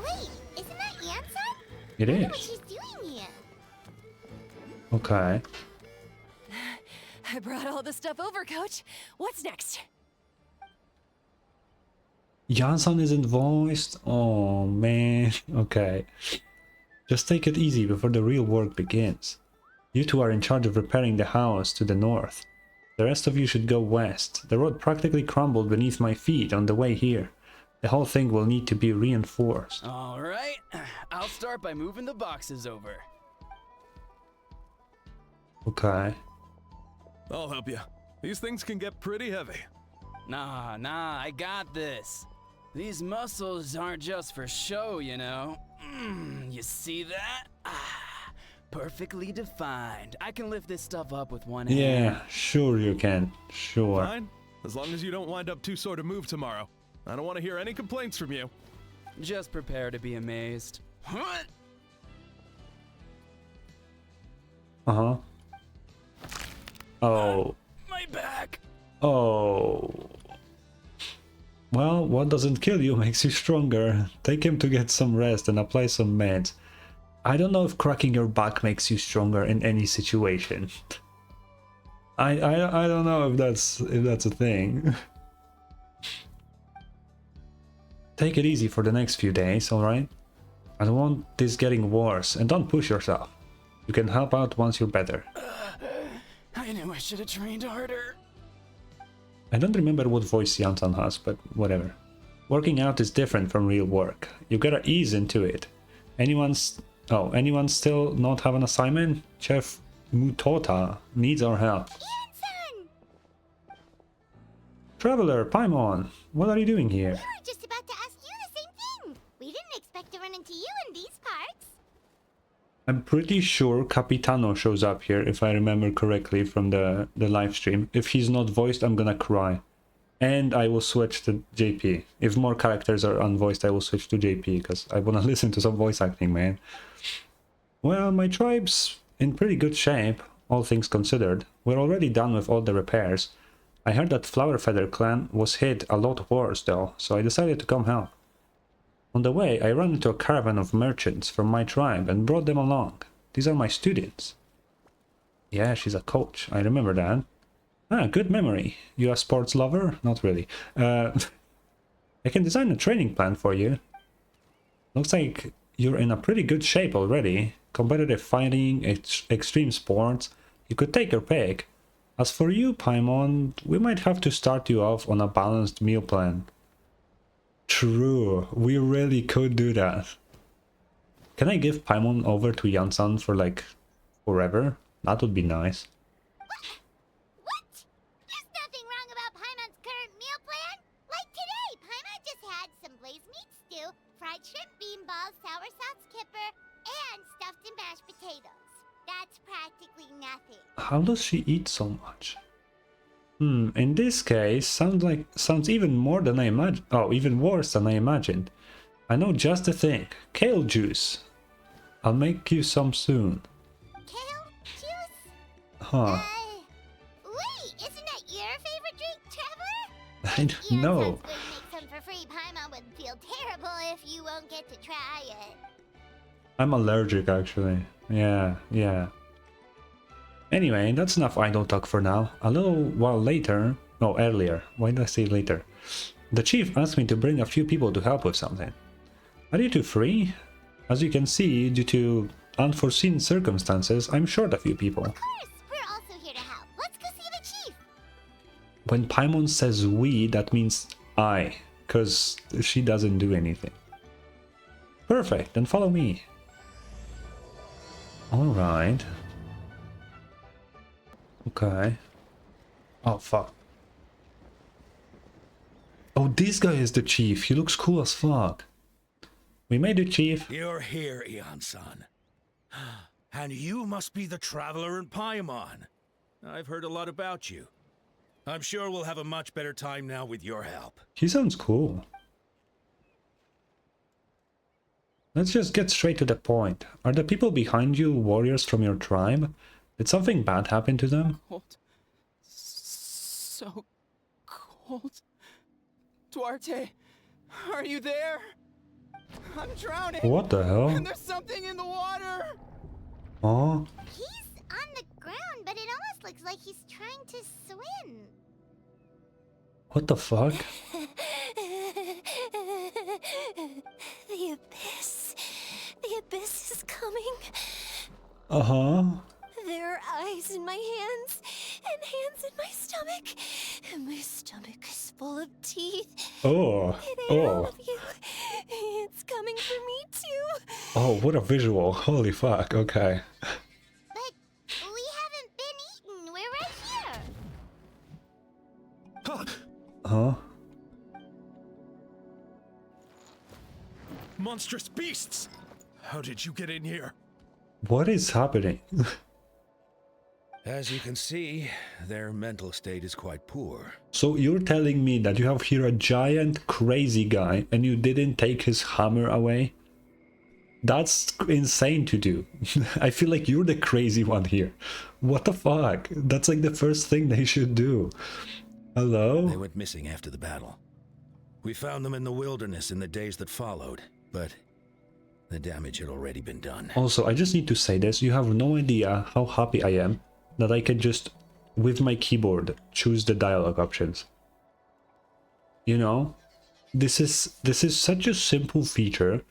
Wait, isn't that Yansan? It I wonder what is. she's doing here. Okay. I brought all the stuff over, Coach. What's next? Jansan isn't voiced? Oh man. Okay. Just take it easy before the real work begins. You two are in charge of repairing the house to the north. The rest of you should go west. The road practically crumbled beneath my feet on the way here. The whole thing will need to be reinforced. All right, I'll start by moving the boxes over. Okay. I'll help you. These things can get pretty heavy. Nah, I got this. These muscles aren't just for show, you know. You see that? Perfectly defined. I can lift this stuff up with one hand. Yeah, sure you can. Sure. Fine. As long as you don't wind up too sore to move tomorrow. I don't want to hear any complaints from you. Just prepare to be amazed. Uh-huh. Oh. My back. Oh. Well, what doesn't kill you makes you stronger. Take him to get some rest and apply some meds. I don't know if cracking your back makes you stronger in any situation. I don't know if that's a thing. Take it easy for the next few days, alright? I don't want this getting worse, and don't push yourself. You can help out once you're better. I knew I should have trained harder. I don't remember what voice Yansan has, but whatever. Working out is different from real work. You gotta ease into it. Anyone still not have an assignment? Chef Mutota needs our help. Yansan! Traveler, Paimon, what are you doing here? We were just about to ask you the same thing. We didn't expect to run into you in these parts. I'm pretty sure Capitano shows up here, if I remember correctly from the live stream. If he's not voiced, I'm gonna cry. And I will switch to JP. If more characters are unvoiced, I will switch to JP, because I wanna listen to some voice acting, man. Well, my tribe's in pretty good shape, all things considered. We're already done with all the repairs. I heard that Flowerfeather clan was hit a lot worse though, so I decided to come help. On the way, I ran into a caravan of merchants from my tribe and brought them along. These are my students. Yeah, she's a coach, I remember that. Ah, good memory. You a sports lover? Not really. I can design a training plan for you. Looks like you're in a pretty good shape already. Competitive fighting, extreme sports. You could take your pick. As for you, Paimon, we might have to start you off on a balanced meal plan. True, we really could do that. Can I give Paimon over to Yansan for like forever? That would be nice. What? There's nothing wrong about Paimon's current meal plan. Like today, Paimon just had some blazed meat stew, fried shrimp bean balls, sour sauce kipper, and stuffed and mashed potatoes. That's practically nothing. How does she eat so much? In this case, sounds even more than I imagined. Oh, even worse than I imagined. I know just the thing. Kale juice. I'll make you some soon. Kale juice? Huh. Wait, isn't that your favorite drink, Trevor? I don't know. Yansan's going to make some for free. Paimon would feel terrible if you won't get to try it. I'm allergic, actually. Yeah. Anyway, that's enough idle talk for now. A little while later... No, earlier. Why did I say later? The chief asked me to bring a few people to help with something. Are you two free? As you can see, due to unforeseen circumstances, I'm short a few people. Of course, we're also here to help. Let's go see the chief. When Paimon says we, that means I, because she doesn't do anything. Perfect, then follow me. Alright. Okay. Oh, fuck. Oh, this guy is the chief. He looks cool as fuck. We made it, chief. You're here, Ian-san. And you must be the traveler in Paimon. I've heard a lot about you. I'm sure we'll have a much better time now with your help. He sounds cool. Let's just get straight to the point. Are the people behind you warriors from your tribe? Did something bad happen to them? Cold. So cold. Duarte, are you there? I'm drowning. What the hell? And there's something in the water. Oh, He's on the ground, but it almost looks like he's trying to swim. what the fuck? The abyss. The abyss is coming. Uh-huh. There are eyes in my hands, and hands in my stomach. And my stomach is full of teeth. Oh, It ate all oh, of you. It's coming for me too. oh, what a visual. Holy fuck, okay. But we haven't been eaten. We're right here. Huh? Monstrous beasts! How did you get in here? What is happening? As you can see, their mental state is quite poor. So you're telling me that you have here a giant crazy guy and you didn't take his hammer away? That's insane to do. I feel like you're the crazy one here. What the fuck? That's like the first thing they should do. Hello? They went missing after the battle. We found them in the wilderness in the days that followed, but the damage had already been done. Also, I just need to say this. You have no idea how happy I am that I can just, with my keyboard, choose the dialogue options. You know? This is such a simple feature,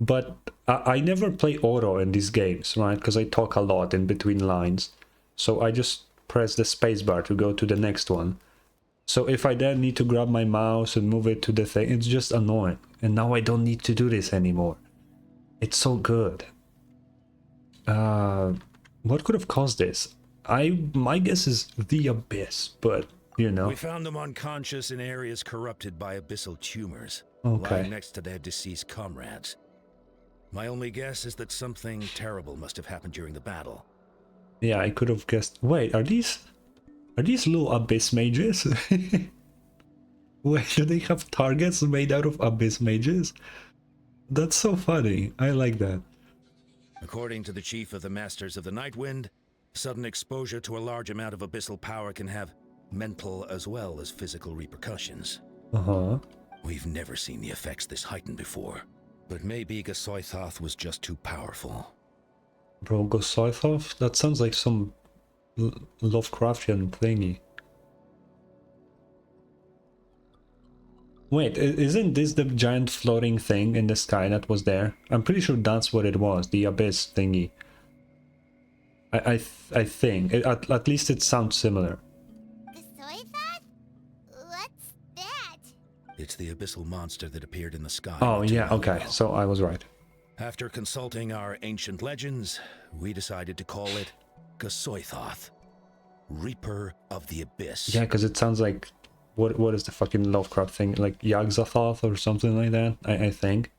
but I never play auto in these games, right? Because I talk a lot in between lines. So I just press the spacebar to go to the next one. So if I then need to grab my mouse and move it to the thing, it's just annoying. And now I don't need to do this anymore. It's so good. What could have caused this? My guess is the abyss, but you know. We found them unconscious in areas corrupted by abyssal tumors, Okay. lying next to their deceased comrades. My only guess is that something terrible must have happened during the battle. Yeah, I could have guessed. Wait, are these little abyss mages? Wait, do they have targets made out of abyss mages? That's so funny. I like that. According to the chief of the Masters of the Nightwind, sudden exposure to a large amount of abyssal power can have mental as well as physical repercussions. Uh-huh. We've never seen the effects this heightened before, but maybe Gasoithoth was just too powerful. Bro, Gosoithoth? That sounds like some Lovecraftian thingy. Wait, isn't this the giant floating thing in the sky that was there? I'm pretty sure that's what it was, the abyss thingy. I think. At least it sounds similar. The soy thought? What's that? It's the abyssal monster that appeared in the sky. Oh, not too yeah, long okay. ago. So I was right. After consulting our ancient legends, we decided to call it Gasoithoth, Reaper of the Abyss. Yeah, because it sounds like... What is the fucking Lovecraft thing? Like Yagzathoth or something like that, I think.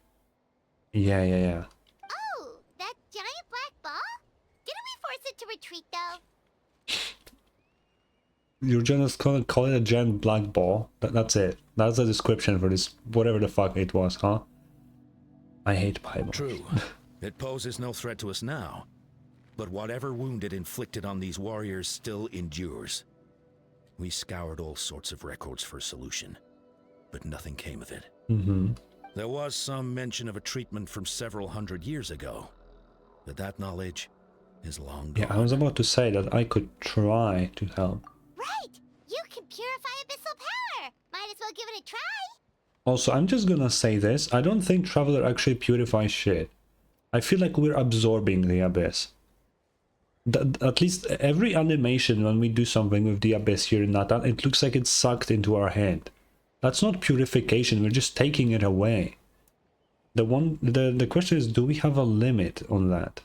Yeah. Oh, that giant black ball? Didn't we force it to retreat, though? You're just gonna call it a giant black ball? That's it. That's the description for this, whatever the fuck it was, huh? I hate Paimon. True. It poses no threat to us now. But whatever wound it inflicted on these warriors still endures. We scoured all sorts of records for a solution, but nothing came of it. Mm-hmm. There was some mention of a treatment from several hundred years ago, but that knowledge is long gone. Yeah, I was about to say that I could try to help. Right! You can purify abyssal power! Might as well give it a try! Also, I'm just gonna say this. I don't think Traveler actually purifies shit. I feel like we're absorbing the Abyss. At least every animation when we do something with the Abyss here in Natlan, it looks like it's sucked into our hand. That's not purification, we're just taking it away. The question is, do we have a limit on that?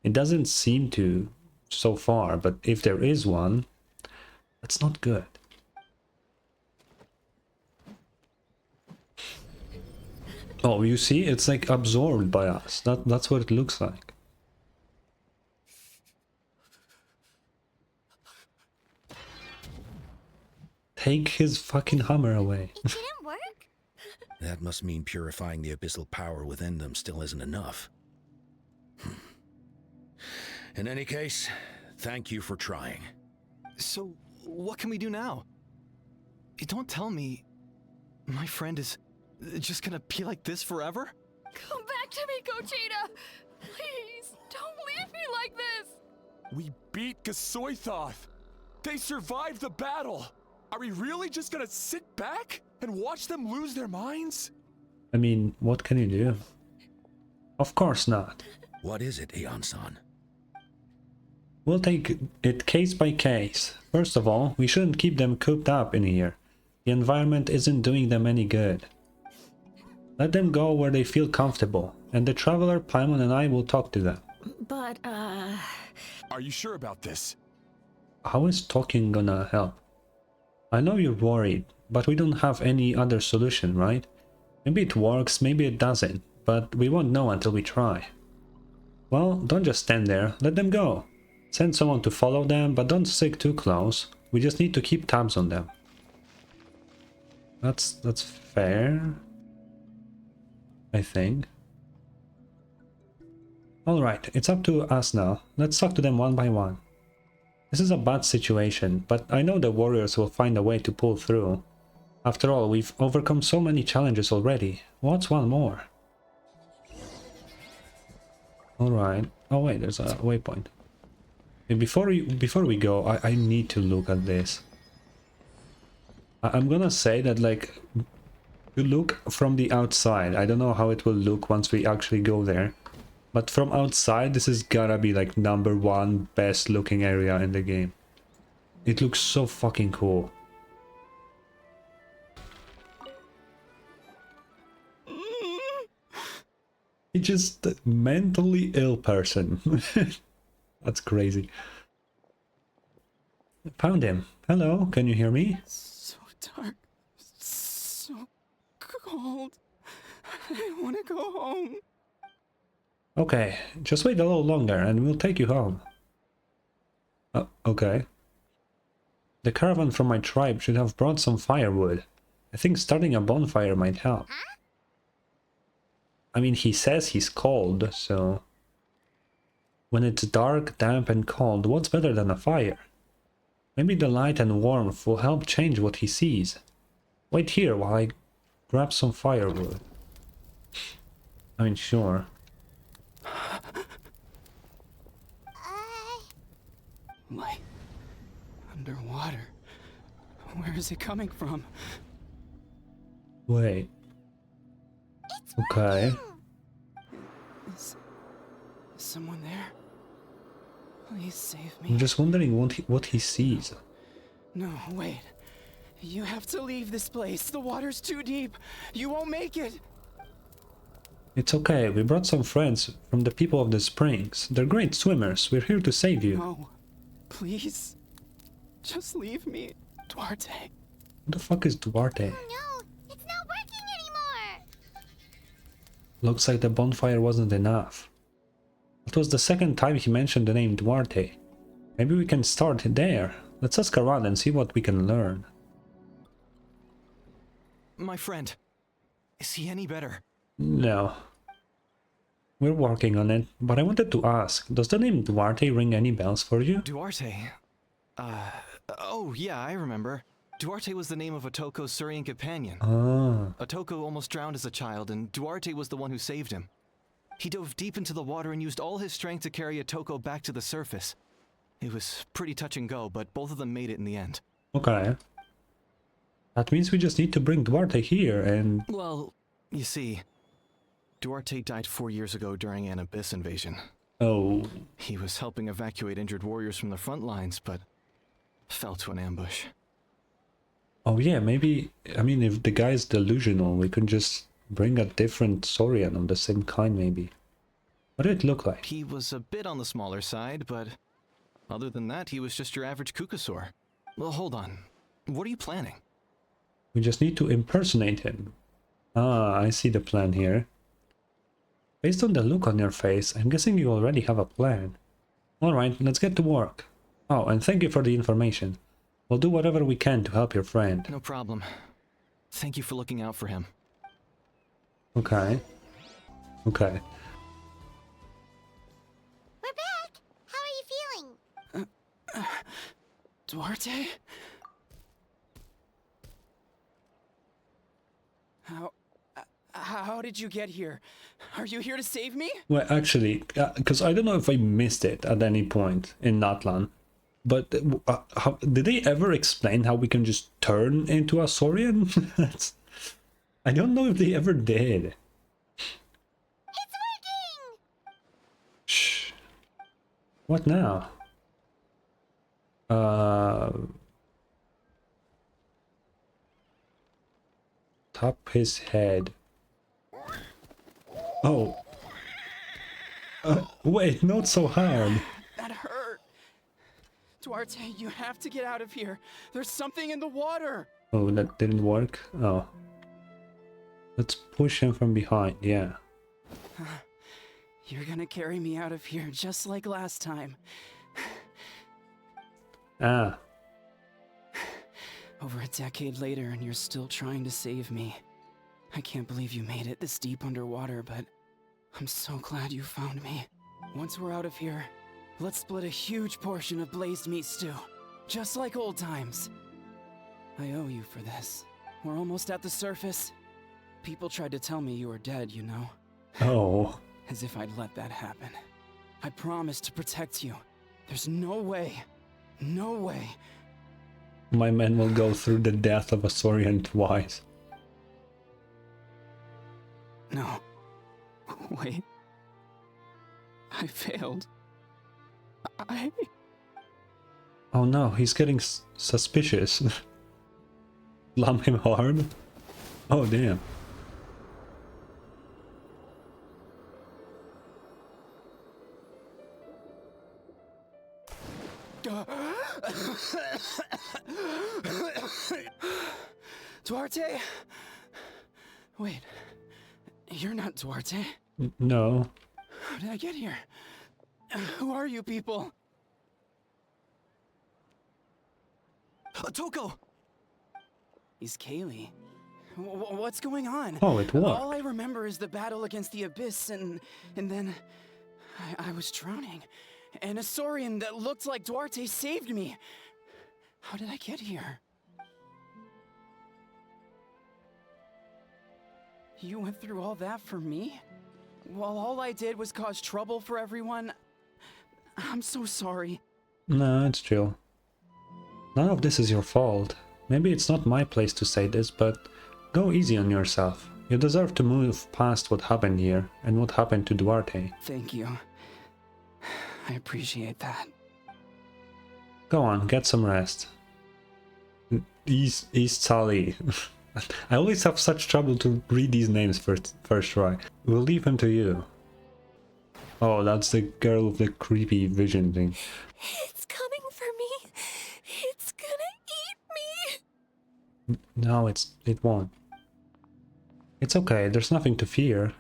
It doesn't seem to so far, but if there is one, that's not good. Oh, you see? It's like absorbed by us. That's what it looks like. Take his fucking hammer away. It didn't work? That must mean purifying the abyssal power within them still isn't enough. In any case, thank you for trying. So, what can we do now? You don't tell me my friend is just gonna be like this forever? Come back to me, Gogeta! Please, don't leave me like this! We beat Gasoithoth! They survived the battle! Are we really just gonna sit back and watch them lose their minds? I mean, what can you do? Of course not. What is it, Aeon-san? We'll take it case by case. First of all, we shouldn't keep them cooped up in here. The environment isn't doing them any good. Let them go where they feel comfortable, and the Traveler, Paimon, and I will talk to them. But, Are you sure about this? How is talking gonna help? I know you're worried, but we don't have any other solution, right? Maybe it works, maybe it doesn't, but we won't know until we try. Well, don't just stand there, let them go. Send someone to follow them, but don't stick too close. We just need to keep tabs on them. That's fair, I think. Alright, it's up to us now. Let's talk to them one by one. This is a bad situation, but I know the warriors will find a way to pull through. After all, we've overcome so many challenges already. What's one more? Alright. Oh wait, there's a waypoint. And before we go, I need to look at this. I'm gonna say that, like, you look from the outside. I don't know how it will look once we actually go there. But from outside, this is gotta be like #1 best looking area in the game. It looks so fucking cool. He's just a mentally ill person. That's crazy. Found him. Hello, can you hear me? So dark. So cold. I want to go home. Okay, just wait a little longer and we'll take you home. Okay. The caravan from my tribe should have brought some firewood. I think starting a bonfire might help. I mean, he says he's cold, so... When it's dark, damp and cold, what's better than a fire? Maybe the light and warmth will help change what he sees. Wait here while I grab some firewood. I mean, sure. Light. Underwater. Where is it coming from? Wait. Okay. Is someone there? Please save me. I'm just wondering what he sees. No, wait. You have to leave this place. The water's too deep. You won't make it. It's okay, we brought some friends from the people of the springs. They're great swimmers. We're here to save you. No. Please. Just leave me, Duarte. Who the fuck is Duarte? Oh no, it's not working anymore. Looks like the bonfire wasn't enough. It was the second time he mentioned the name Duarte. Maybe we can start there. Let's ask around and see what we can learn. My friend, is he any better? No. We're working on it, but I wanted to ask, does the name Duarte ring any bells for you? Duarte? Oh yeah, I remember. Duarte was the name of Otoko's Surian companion. Ah. Otoko almost drowned as a child, and Duarte was the one who saved him. He dove deep into the water and used all his strength to carry Otoko back to the surface. It was pretty touch and go, but both of them made it in the end. Okay. That means we just need to bring Duarte here and... Well, you see, Duarte died 4 years ago during an Abyss invasion. Oh. He was helping evacuate injured warriors from the front lines, but fell to an ambush. Oh yeah, maybe... I mean, if the guy's delusional, we could just bring a different Saurian of the same kind, maybe. What did it look like? He was a bit on the smaller side, but other than that, he was just your average Kukasaur. Well, hold on. What are you planning? We just need to impersonate him. Ah, I see the plan here. Based on the look on your face, I'm guessing you already have a plan. Alright, let's get to work. Oh, and thank you for the information. We'll do whatever we can to help your friend. No problem. Thank you for looking out for him. Okay. Okay. We're back. How are you feeling? Duarte? How did you get here? Are you here to save me? Well, actually, because I don't know if I missed it at any point in Natlan, but did they ever explain how we can just turn into a Saurian? I don't know if they ever did. It's working! Shh. What now? Top his head. Oh. Wait, not so hard. That hurt. Duarte, you have to get out of here. There's something in the water. Oh, that didn't work? Oh. Let's push him from behind, yeah. You're gonna carry me out of here just like last time. Ah. Over a decade later and you're still trying to save me. I can't believe you made it this deep underwater, but I'm so glad you found me. Once we're out of here, let's split a huge portion of blazed meat stew. Just like old times. I owe you for this. We're almost at the surface. People tried to tell me you were dead, you know? Oh. As if I'd let that happen. I promised to protect you. There's no way. No way. My men will go through the death of a Saurian twice. No. Wait. I failed. Oh no, he's getting suspicious. Slam him hard? Oh damn. Duarte? Wait. You're not Duarte. No. How did I get here? Who are you people? Toko! He's Kaylee. What's going on? Oh, it worked. All I remember is the battle against the Abyss, and then I was drowning. And a Saurian that looked like Duarte saved me. How did I get here? You went through all that for me? While all I did was cause trouble for everyone? I'm so sorry. No, it's chill. None of this is your fault. Maybe it's not my place to say this, but go easy on yourself. You deserve to move past what happened here and what happened to Duarte. Thank you. I appreciate that. Go on, get some rest. East Sally. I always have such trouble to read these names first try. We'll leave him to you. Oh, that's the girl with the creepy vision thing. It's coming for me. It's gonna eat me. No, it won't. It's okay, there's nothing to fear.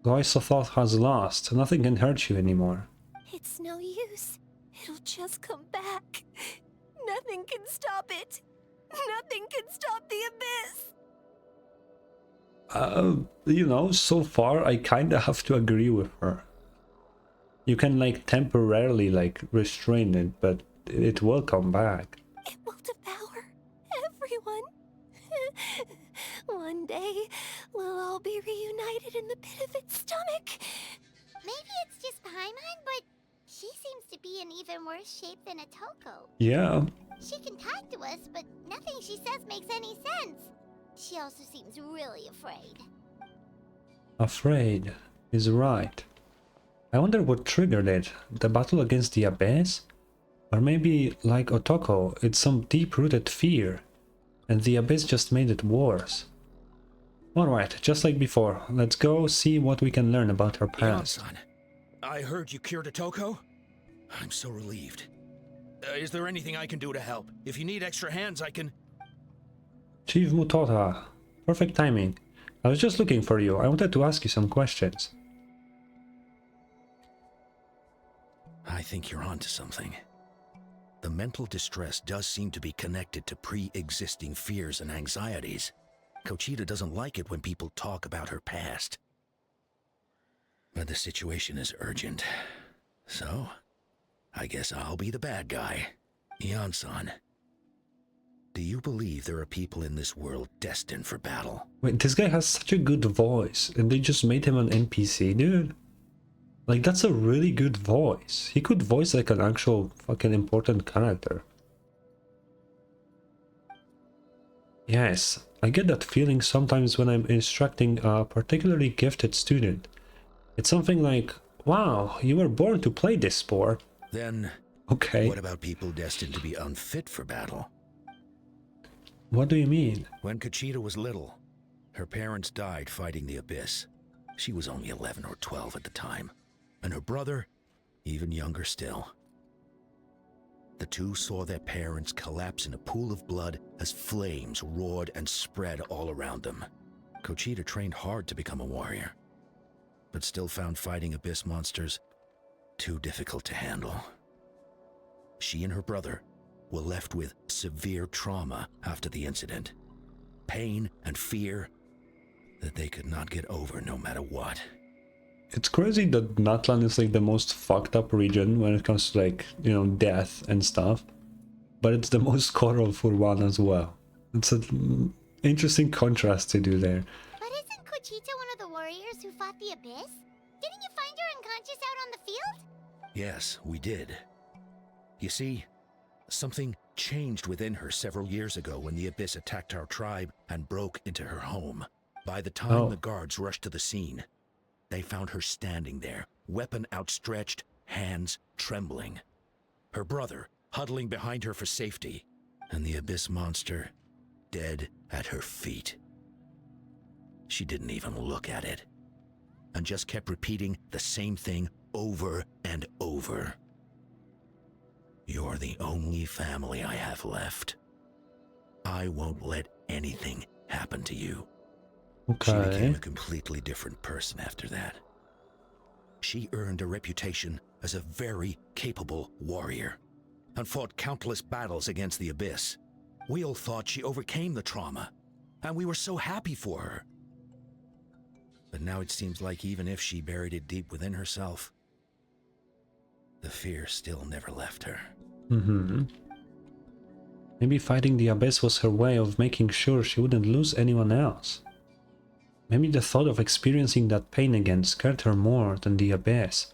Goisothot has lost, nothing can hurt you anymore. It's no use. It'll just come back. Nothing can stop it. Nothing can stop the abyss. You know, so far I kinda have to agree with her. You can like temporarily like restrain it, but it will come back. It will devour everyone. One day, we'll all be reunited in the pit of its stomach. Maybe it's just Paimon, but she seems to be in even worse shape than a Toko. Yeah. She can talk to us, but nothing she says makes any sense. She also seems really afraid. Afraid is right. I wonder what triggered it. The battle against the Abyss? Or maybe, like Otoko, it's some deep-rooted fear, and the Abyss just made it worse. Alright, just like before, let's go see what we can learn about her past. Son, I heard you cured Otoko? I'm so relieved. Is there anything I can do to help? If you need extra hands, I can... Chief Mutota, perfect timing. I was just looking for you. I wanted to ask you some questions. I think you're onto something. The mental distress does seem to be connected to pre-existing fears and anxieties. Kochita doesn't like it when people talk about her past. But the situation is urgent. So, I guess I'll be the bad guy. Ian-san. Do you believe there are people in this world destined for battle? Wait, this guy has such a good voice, and they just made him an NPC, dude. Like, that's a really good voice. He could voice like an actual fucking important character. Yes, I get that feeling sometimes when I'm instructing a particularly gifted student. It's something like, wow, you were born to play this sport. Then, Okay. what about people destined to be unfit for battle? What do you mean? When Conchita was little, her parents died fighting the Abyss. She was only 11 or 12 at the time, and her brother, even younger still. The two saw their parents collapse in a pool of blood as flames roared and spread all around them. Conchita trained hard to become a warrior, but still found fighting Abyss monsters too difficult to handle. She and her brother were left with severe trauma after the incident. Pain and fear that they could not get over no matter what. It's crazy that Natlan is like the most fucked up region when it comes to like, you know, death and stuff. But it's the most colorful one as well. It's an interesting contrast to do there. But isn't Conchita one of the warriors who fought the Abyss? Didn't you find her unconscious out on the field? Yes, we did. You see, something changed within her several years ago when the Abyss attacked our tribe and broke into her home. By the time the guards rushed to the scene, they found her standing there, weapon outstretched, hands trembling. Her brother huddling behind her for safety, and the Abyss monster dead at her feet. She didn't even look at it, and just kept repeating the same thing over and over. You're the only family I have left. I won't let anything happen to you. She became a completely different person after that. She earned a reputation as a very capable warrior and fought countless battles against the Abyss. We all thought she overcame the trauma, and we were so happy for her. But now it seems like even if she buried it deep within herself, the fear still never left her. Maybe fighting the Abyss was her way of making sure she wouldn't lose anyone else. Maybe the thought of experiencing that pain again scared her more than the Abyss.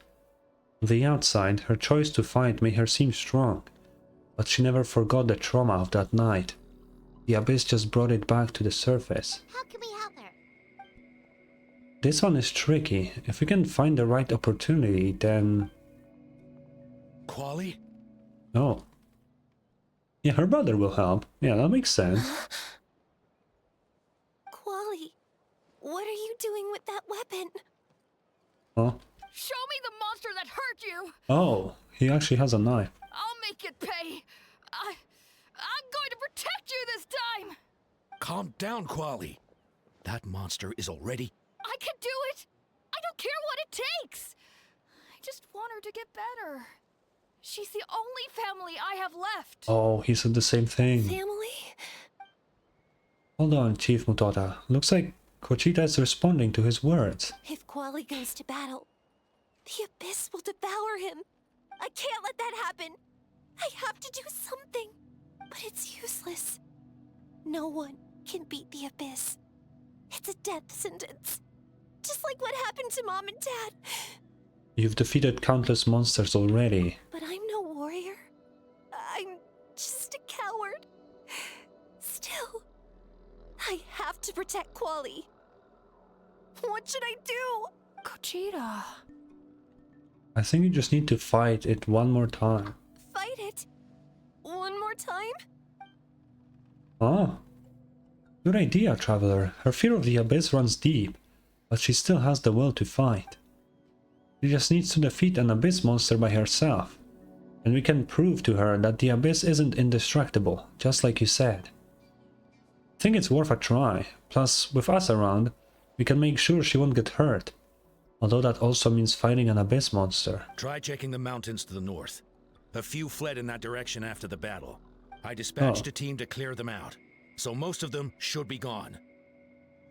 On the outside, her choice to fight made her seem strong, but she never forgot the trauma of that night. The Abyss just brought it back to the surface. How can we help her? This one is tricky. If we can find the right opportunity, then... Quali? Oh. Yeah, her brother will help. Yeah, that makes sense. Quali, what are you doing with that weapon? Oh. Show me the monster that hurt you! Oh, he actually has a knife. I'll make it pay! I'm going to protect you this time! Calm down, Quali. That monster is already... I can do it! I don't care what it takes! I just want her to get better. She's the only family I have left. Oh, he said the same thing. Family? Hold on, Chief Mutota. Looks like Conchita is responding to his words. If Quali goes to battle, the Abyss will devour him. I can't let that happen. I have to do something. But it's useless. No one can beat the Abyss. It's a death sentence. Just like what happened to Mom and Dad. You've defeated countless monsters already. But I'm no warrior. I'm just a coward. Still, I have to protect Quali. What should I do? Conchita. I think you just need to fight it one more time. Fight it? One more time? Oh. Good idea, Traveler. Her fear of the Abyss runs deep, but she still has the will to fight. She just needs to defeat an Abyss monster by herself. And we can prove to her that the Abyss isn't indestructible, just like you said. I think it's worth a try. Plus, with us around, we can make sure she won't get hurt. Although that also means fighting an Abyss monster. Try checking the mountains to the north. A few fled in that direction after the battle. I dispatched a team to clear them out, so most of them should be gone.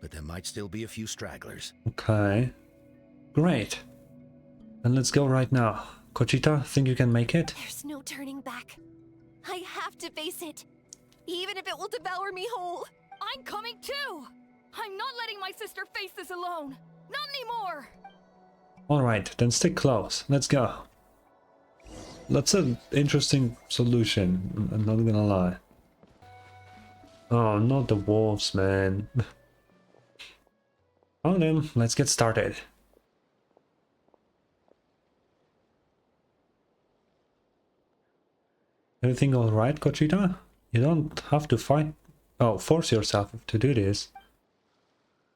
But there might still be a few stragglers. Okay. Great. Then let's go right now. Conchita, think you can make it? There's no turning back. I have to face it. even if it will devour me whole. I'm coming too! I'm not letting my sister face this alone! Not anymore! Alright, then stick close. Let's go. That's an interesting solution, I'm not gonna lie. Oh, not the wolves, man. Found him. Let's get started. Everything alright, Conchita? You don't have to fight... Oh, force yourself to do this.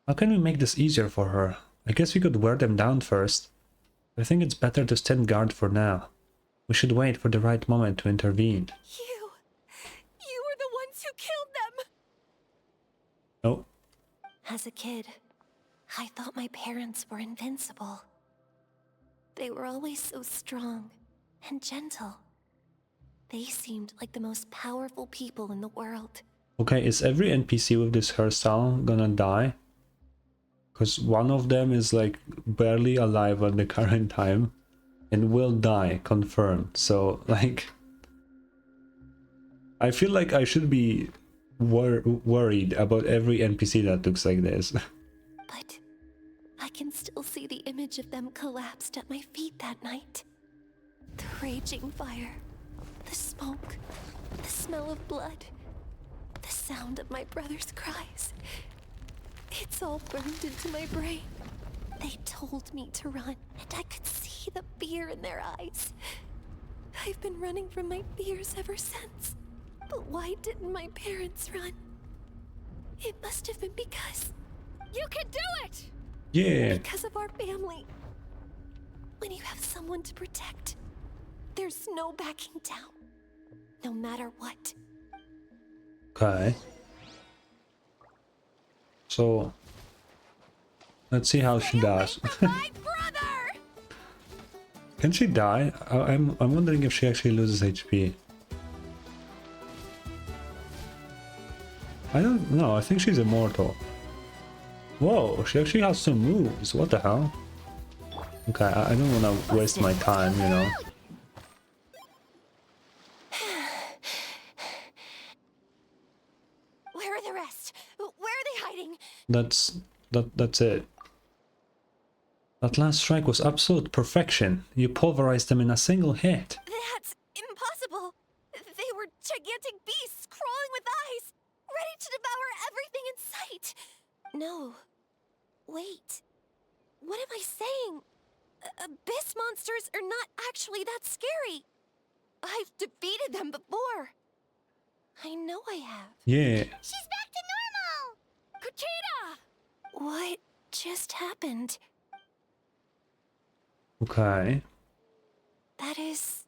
How can we make this easier for her? I guess we could wear them down first. I think it's better to stand guard for now. We should wait for the right moment to intervene. You were the ones who killed them! Oh. As a kid, I thought my parents were invincible. They were always so strong and gentle. They seemed like the most powerful people in the world. Okay, is every NPC with this hairstyle gonna die? Because one of them is like barely alive at the current time and will die, confirmed. So like, I feel like I should be worried about every NPC that looks like this. But I can still see the image of them collapsed at my feet that night. The raging fire, the smoke, the smell of blood, the sound of my brother's cries. It's all burned into my brain. They told me to run, and I could see the fear in their eyes. I've been running from my fears ever since. But why didn't my parents run? It must have been because... You can do it! Yeah. Because of our family. When you have someone to protect, there's no backing down. No matter what. Okay. So let's see how she does. My brother! Can she die? I'm wondering if she actually loses HP. I don't know, I think she's immortal. Whoa, she actually has some moves, what the hell? Okay, I don't want to waste my time, you know. Where are the rest? Where are they hiding? That's it. That last strike was absolute perfection. You pulverized them in a single hit. That's impossible. They were gigantic beasts crawling with eyes, ready to devour everything in sight. No. Wait. What am I saying? Abyss monsters are not actually that scary. I've defeated them before. I know I have. Yeah. She's back to normal! Conchita! What just happened? Okay. That is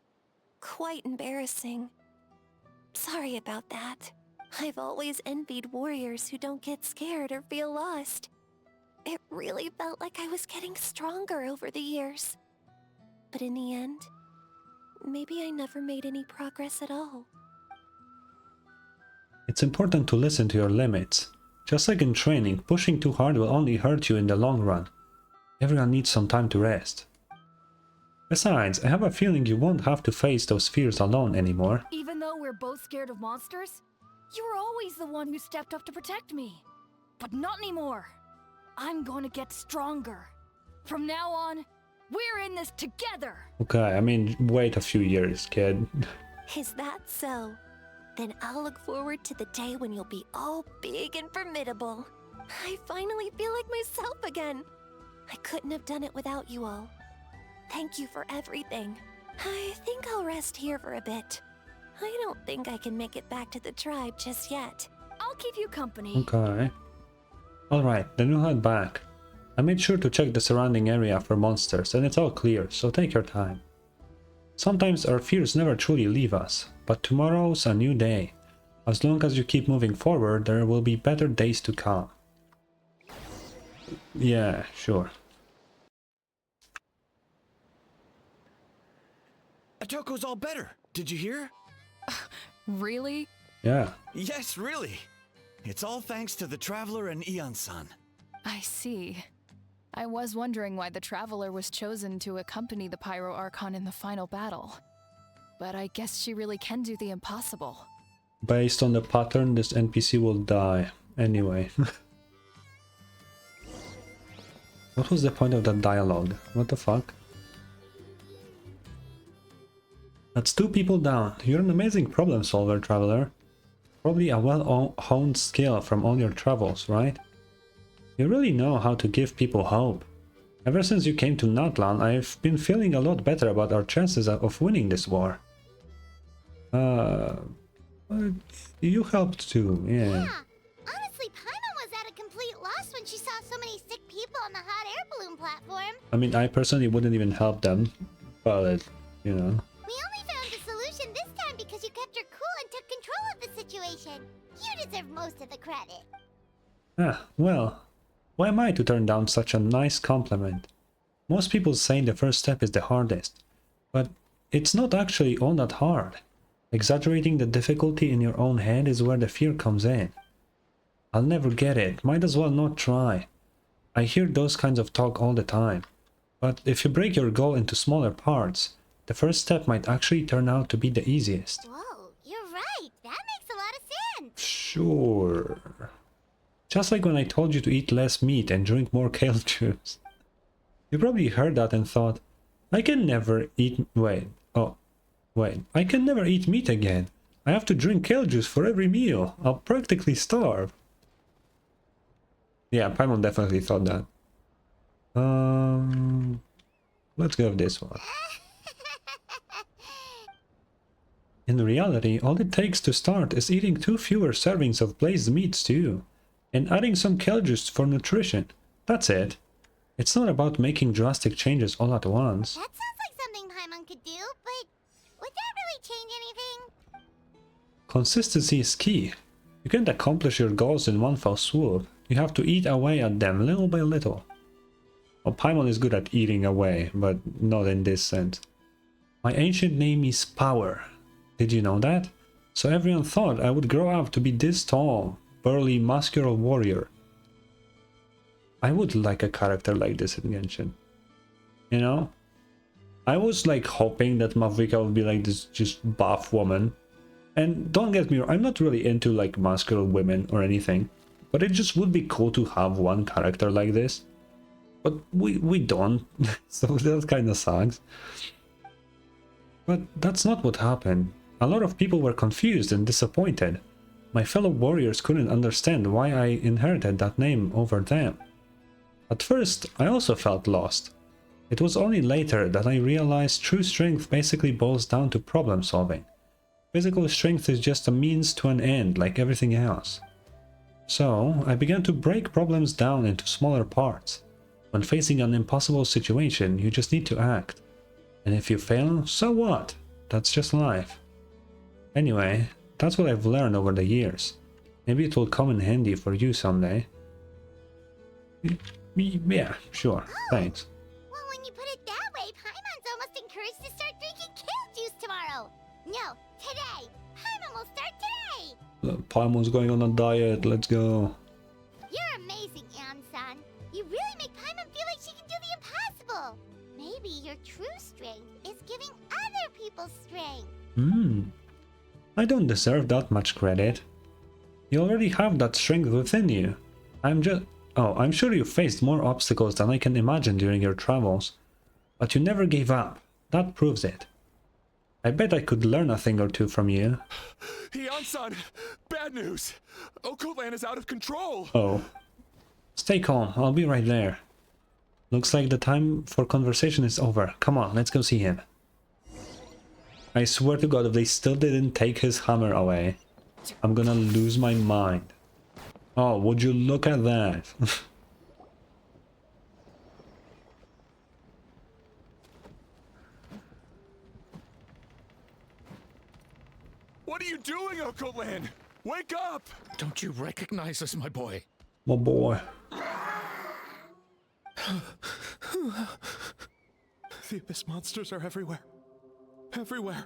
quite embarrassing. Sorry about that. I've always envied warriors who don't get scared or feel lost. It really felt like I was getting stronger over the years. But in the end, maybe I never made any progress at all. It's important to listen to your limits. Just like in training, pushing too hard will only hurt you in the long run. Everyone needs some time to rest. Besides, I have a feeling you won't have to face those fears alone anymore. Even though we're both scared of monsters, you were always the one who stepped up to protect me. But not anymore. I'm going to get stronger. From now on, we're in this together. Okay, I mean, wait a few years, kid. Is that so? Then I'll look forward to the day when you'll be all big and formidable. I finally feel like myself again. I couldn't have done it without you all. Thank you for everything. I think I'll rest here for a bit. I don't think I can make it back to the tribe just yet. I'll keep you company. Okay. Alright, then we'll head back. I made sure to check the surrounding area for monsters, and it's all clear, so take your time. Sometimes our fears never truly leave us, but tomorrow's a new day. As long as you keep moving forward, there will be better days to come. Yeah, sure. Atoko's all better. Did you hear? Really? Yeah. Yes, really. It's all thanks to the Traveler and Eon-san. I see. I was wondering why the Traveler was chosen to accompany the Pyro Archon in the final battle. But I guess she really can do the impossible. Based on the pattern, this NPC will die. Anyway. What was the point of that dialogue? What the fuck? That's 2 people down. You're an amazing problem solver, traveler. Probably a well-honed skill from all your travels, right? You really know how to give people hope. Ever since you came to Natlan, I've been feeling a lot better about our chances of winning this war. You helped too, yeah. Yeah. Honestly, Paimon was at a complete loss when she saw so many sick people on the hot air balloon platform. I mean, I personally wouldn't even help them, but, you know. We only found the solution this time because you kept your cool and took control of the situation. You deserve most of the credit. Ah, well, why am I to turn down such a nice compliment? Most people say the first step is the hardest, but it's not actually all that hard. Exaggerating the difficulty in your own head is where the fear comes in. I'll never get it, might as well not try. I hear those kinds of talk all the time. But if you break your goal into smaller parts, the first step might actually turn out to be the easiest. Whoa, you're right. That makes a lot of sense. Sure. Just like when I told you to eat less meat and drink more kale juice. You probably heard that and thought, I can never eat... Wait, I can never eat meat again. I have to drink kale juice for every meal. I'll practically starve. Yeah, Paimon definitely thought that. Let's go with this one. In reality, all it takes to start is eating 2 fewer servings of blazed meat stew, and adding some kale juice for nutrition. That's it. It's not about making drastic changes all at once. That sounds like something Paimon could do, but would that really change anything? Consistency is key. You can't accomplish your goals in one fell swoop. You have to eat away at them little by little. Well, Paimon is good at eating away, but not in this sense. My ancient name is Power. Did you know that? So everyone thought I would grow up to be this tall, burly, muscular warrior. I would like a character like this in Genshin. You know? I was like hoping that Mavrika would be like this just buff woman. And don't get me wrong, I'm not really into like muscular women or anything. But it just would be cool to have one character like this. But we don't, so that kind of sucks. But that's not what happened. A lot of people were confused and disappointed. My fellow warriors couldn't understand why I inherited that name over them. At first, I also felt lost. It was only later that I realized true strength basically boils down to problem solving. Physical strength is just a means to an end, like everything else. So, I began to break problems down into smaller parts. When facing an impossible situation, you just need to act. And if you fail, so what? That's just life. Anyway, that's what I've learned over the years. Maybe it will come in handy for you someday. Yeah, sure. Thanks. Well, when you put it that way, Paimon's almost encouraged to start drinking kale juice tomorrow. No, today. Paimon will start today. Paimon's going on a diet. Let's go. You're amazing, Ansan. You really make Paimon feel like she can do the impossible. Maybe your true strength is giving other people strength. I don't deserve that much credit. You already have that strength within you. I'm sure you faced more obstacles than I can imagine during your travels. But you never gave up. That proves it. I bet I could learn a thing or two from you. Ian-san, bad news. Okoland is out of control. Oh. Stay calm, I'll be right there. Looks like the time for conversation is over. Come on, let's go see him. I swear to God, if they still didn't take his hammer away, I'm gonna lose my mind. Oh, would you look at that? What are you doing, Okoland? Wake up! Don't you recognize us, my boy? My boy. The abyss monsters are everywhere. Everywhere.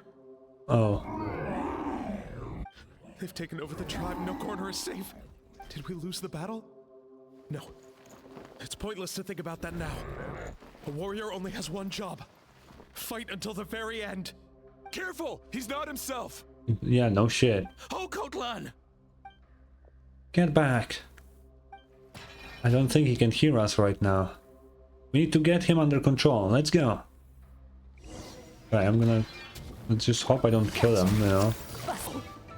Oh. They've taken over the tribe. No corner is safe. Did we lose the battle? No. It's pointless to think about that now. A warrior only has one job. Fight until the very end. Careful! He's not himself! Yeah, no shit. Oh, Natlan! Get back. I don't think he can hear us right now. We need to get him under control. Let's go. Okay, let's just hope I don't kill him, you know.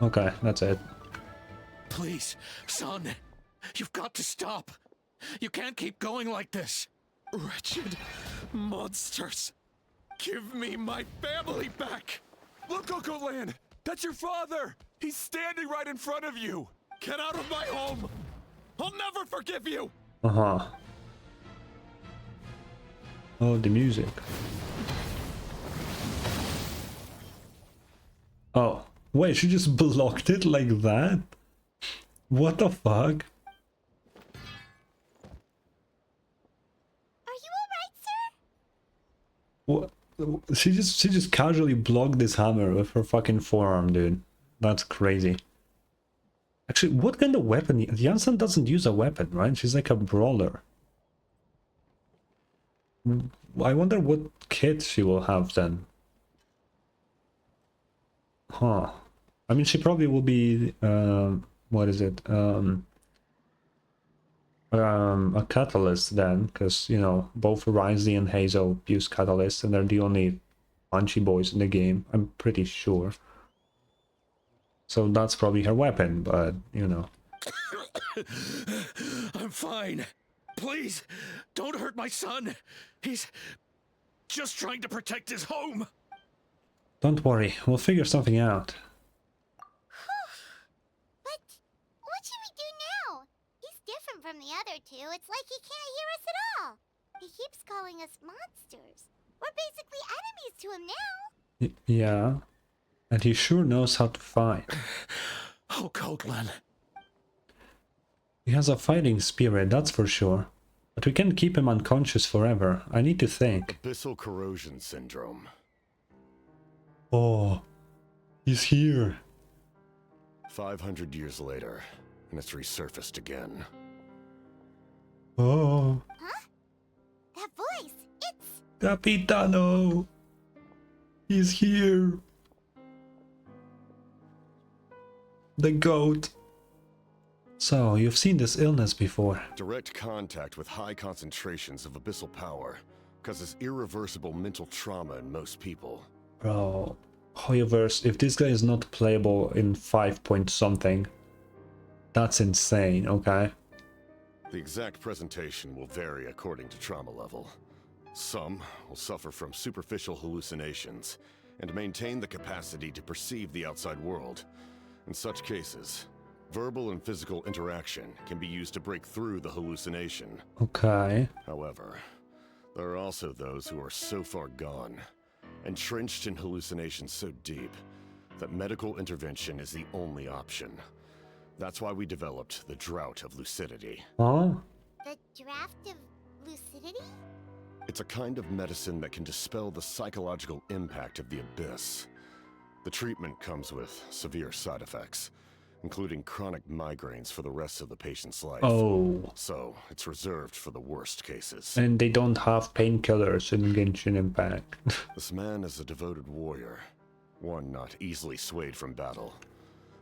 Okay, that's it. Please, son, you've got to stop. You can't keep going like this. Wretched monsters. Give me my family back. Look, Uncle Lan, that's your father. He's standing right in front of you. Get out of my home. I'll never forgive you. Uh-huh. Oh, the music. Oh, wait, she just blocked it like that? What the fuck? Are you alright, sir? What? She just casually blocked this hammer with her fucking forearm, dude. That's crazy. Actually, what kind of weapon? Janssen doesn't use a weapon, right? She's like a brawler. I wonder what kit she will have then. Huh. I mean, she probably will be, what is it? A catalyst then, because, you know, both Ryzie and Hazel use catalysts, and they're the only punchy boys in the game, I'm pretty sure. So that's probably her weapon, but, you know. I'm fine. Please, don't hurt my son. He's just trying to protect his home. Don't worry, we'll figure something out. But what should we do now? He's different from the other two. It's like he can't hear us at all. He keeps calling us monsters. We're basically enemies to him now. Yeah. And he sure knows how to fight. Oh, Natlan. He has a fighting spirit, that's for sure. But we can't keep him unconscious forever. I need to think. Abyssal corrosion syndrome. Oh, he's here. 500 years later, and it's resurfaced again. Oh. Huh? That voice, it's... Capitano! He's here. The goat. So, you've seen this illness before. Direct contact with high concentrations of abyssal power causes irreversible mental trauma in most people. Bro, Hoyoverse, if this guy is not playable in 5 point something, that's insane, okay? The exact presentation will vary according to trauma level. Some will suffer from superficial hallucinations and maintain the capacity to perceive the outside world. In such cases, verbal and physical interaction can be used to break through the hallucination. Okay. However, there are also those who are so far gone, entrenched in hallucinations so deep, that medical intervention is the only option. That's why we developed the Drought of Lucidity. Huh? The draft of lucidity? It's a kind of medicine that can dispel the psychological impact of the abyss. The treatment comes with severe side effects, including chronic migraines for the rest of the patient's life. Oh. So, it's reserved for the worst cases. And they don't have painkillers in Genshin Impact. This man is a devoted warrior, one not easily swayed from battle.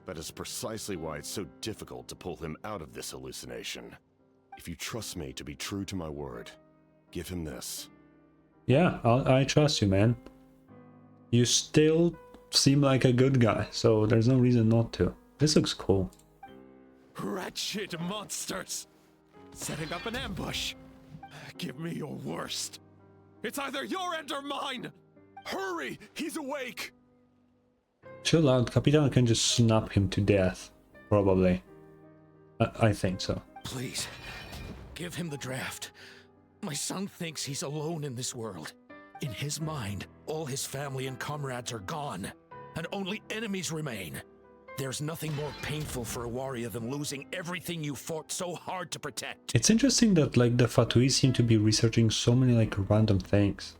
That is precisely why it's so difficult to pull him out of this hallucination. If you trust me to be true to my word, give him this. Yeah, I trust you, man. You still seem like a good guy, so there's no reason not to. This looks cool. Wretched monsters! Setting up an ambush. Give me your worst. It's either your end or mine! Hurry! He's awake! Chill out, Capitano can just snap him to death. Probably. I think so. Please, give him the draft. My son thinks he's alone in this world. In his mind, all his family and comrades are gone, and only enemies remain. There's nothing more painful for a warrior than losing everything you fought so hard to protect. It's interesting that like the Fatui seem to be researching so many like random things.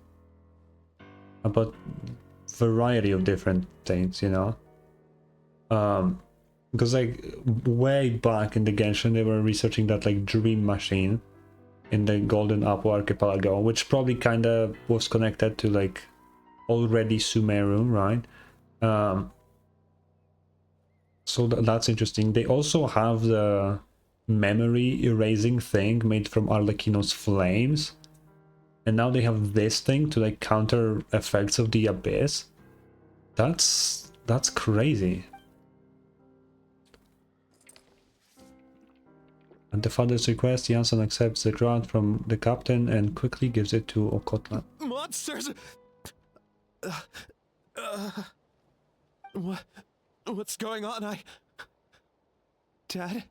About variety of different things, you know? Because like way back in the Genshin they were researching that like dream machine in the Golden Apple Archipelago, which probably kinda was connected to like already Sumeru, right? So that's interesting. They also have the memory erasing thing made from Arlecchino's flames. And now they have this thing to like counter effects of the abyss. That's crazy. At the father's request, Janssen accepts the grant from the captain and quickly gives it to Okotlan. Monsters! What's going on? Dad?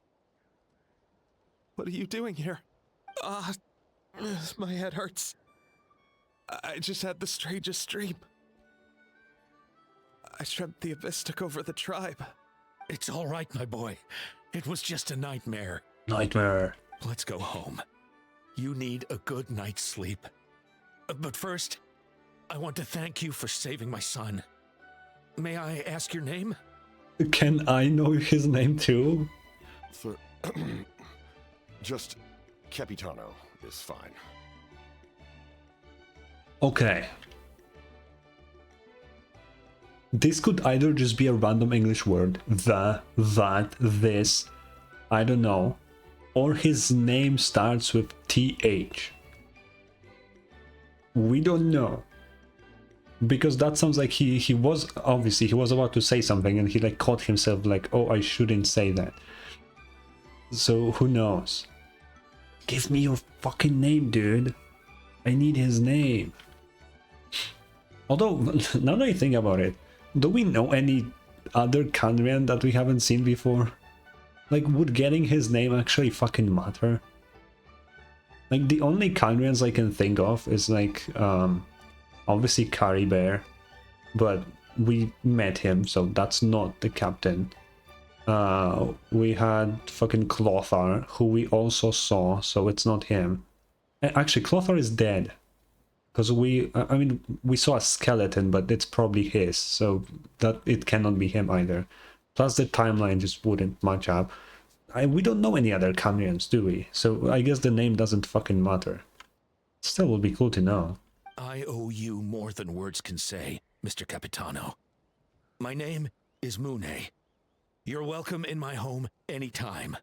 What are you doing here? My head hurts. I just had the strangest dream. I dreamt the Abyss took over the tribe. It's all right, my boy. It was just a nightmare. Nightmare. Let's go home. You need a good night's sleep. But first, I want to thank you for saving my son. May I ask your name? Can I know his name too? Just Capitano is fine. Okay. This could either just be a random English word, the, that, this, I don't know, or his name starts with TH. We don't know. Because that sounds like he was, obviously, he was about to say something and he like caught himself like, oh, I shouldn't say that. So who knows? Give me your fucking name, dude. I need his name. Although, now that I think about it, do we know any other Kandrian that we haven't seen before? Like, would getting his name actually fucking matter? Like, the only Kandrians I can think of is like, obviously Caribert, but we met him, so that's not the captain. We had fucking Clothar, who we also saw, so it's not him. Actually, Clothar is dead. Because I mean, we saw a skeleton, but it's probably his, so that it cannot be him either. Plus the timeline just wouldn't match up. We don't know any other Kandrians, do we? So I guess the name doesn't fucking matter. Still would be cool to know. I owe you more than words can say, Mr. Capitano. My name is Mune. You're welcome in my home anytime.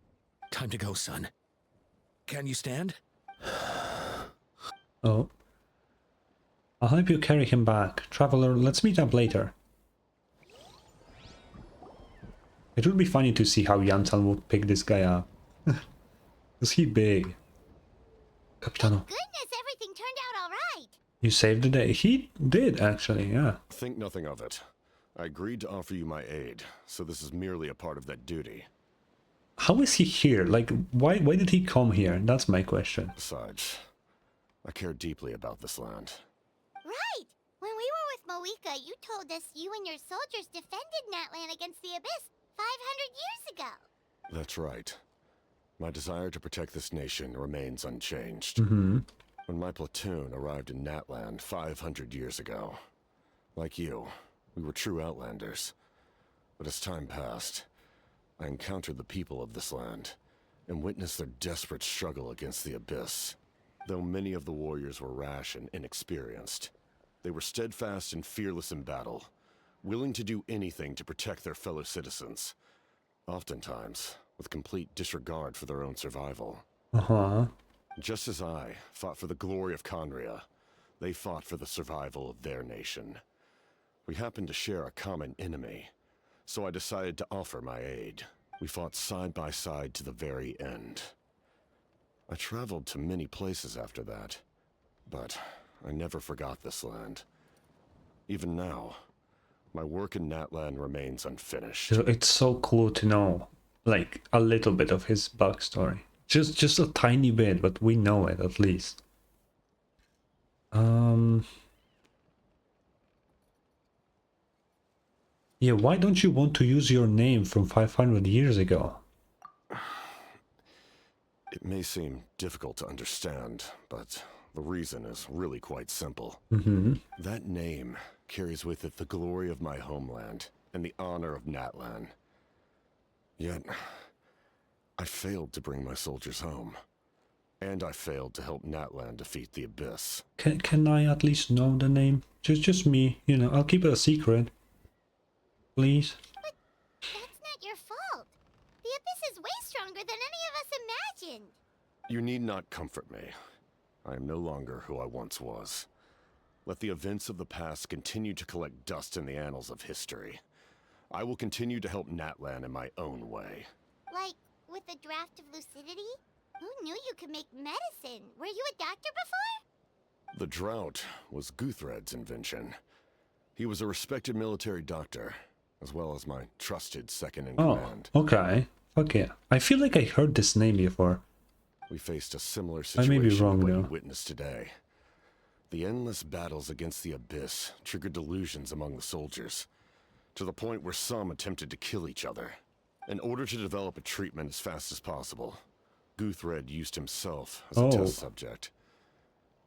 Time to go, son. Can you stand? Oh. I'll help you carry him back. Traveler, let's meet up later. It would be funny to see how Janssen would pick this guy up. Is he big? Capitano. Goodness, everything turned out all right. You saved the day. He did, actually, yeah. Think nothing of it. I agreed to offer you my aid, so this is merely a part of that duty. How is he here? Like, why did he come here? That's my question. Besides, I care deeply about this land. Right! When we were with Moika, you told us you and your soldiers defended Natlan against the Abyss 500 years ago. That's right. My desire to protect this nation remains unchanged. Mm-hmm. When my platoon arrived in Natlan 500 years ago, like you, we were true outlanders. But as time passed, I encountered the people of this land and witnessed their desperate struggle against the Abyss. Though many of the warriors were rash and inexperienced, they were steadfast and fearless in battle, willing to do anything to protect their fellow citizens, oftentimes with complete disregard for their own survival. Uh-huh. Just as I fought for the glory of Kandria, they fought for the survival of their nation. We happened to share a common enemy, so I decided to offer my aid. We fought side by side to the very end. I traveled to many places after that, but I never forgot this land. Even now, my work in Natlan remains unfinished. It's so cool to know, like, a little bit of his backstory. Just a tiny bit, but we know it at least. Yeah, why don't you want to use your name from 500 years ago? It may seem difficult to understand, but the reason is really quite simple. Mm-hmm. That name carries with it the glory of my homeland and the honor of Natlan. Yet, I failed to bring my soldiers home. And I failed to help Natlan defeat the Abyss. Can I at least know the name? Just me, you know, I'll keep it a secret. Please? But that's not your The Abyss is way stronger than any of us imagined. You need not comfort me. I am no longer who I once was. Let the events of the past continue to collect dust in the annals of history. I will continue to help Natlan in my own way. Like, with the draft of lucidity? Who knew you could make medicine? Were you a doctor before? The drought was Guthred's invention. He was a respected military doctor, as well as my trusted second-in-command. Oh, okay. Fuck yeah. I feel like I heard this name before. We faced a similar I situation may be to wrong, what you though. witnessed today. The endless battles against the Abyss triggered delusions among the soldiers, to the point where some attempted to kill each other. In order to develop a treatment as fast as possible, Guthred used himself as a test subject.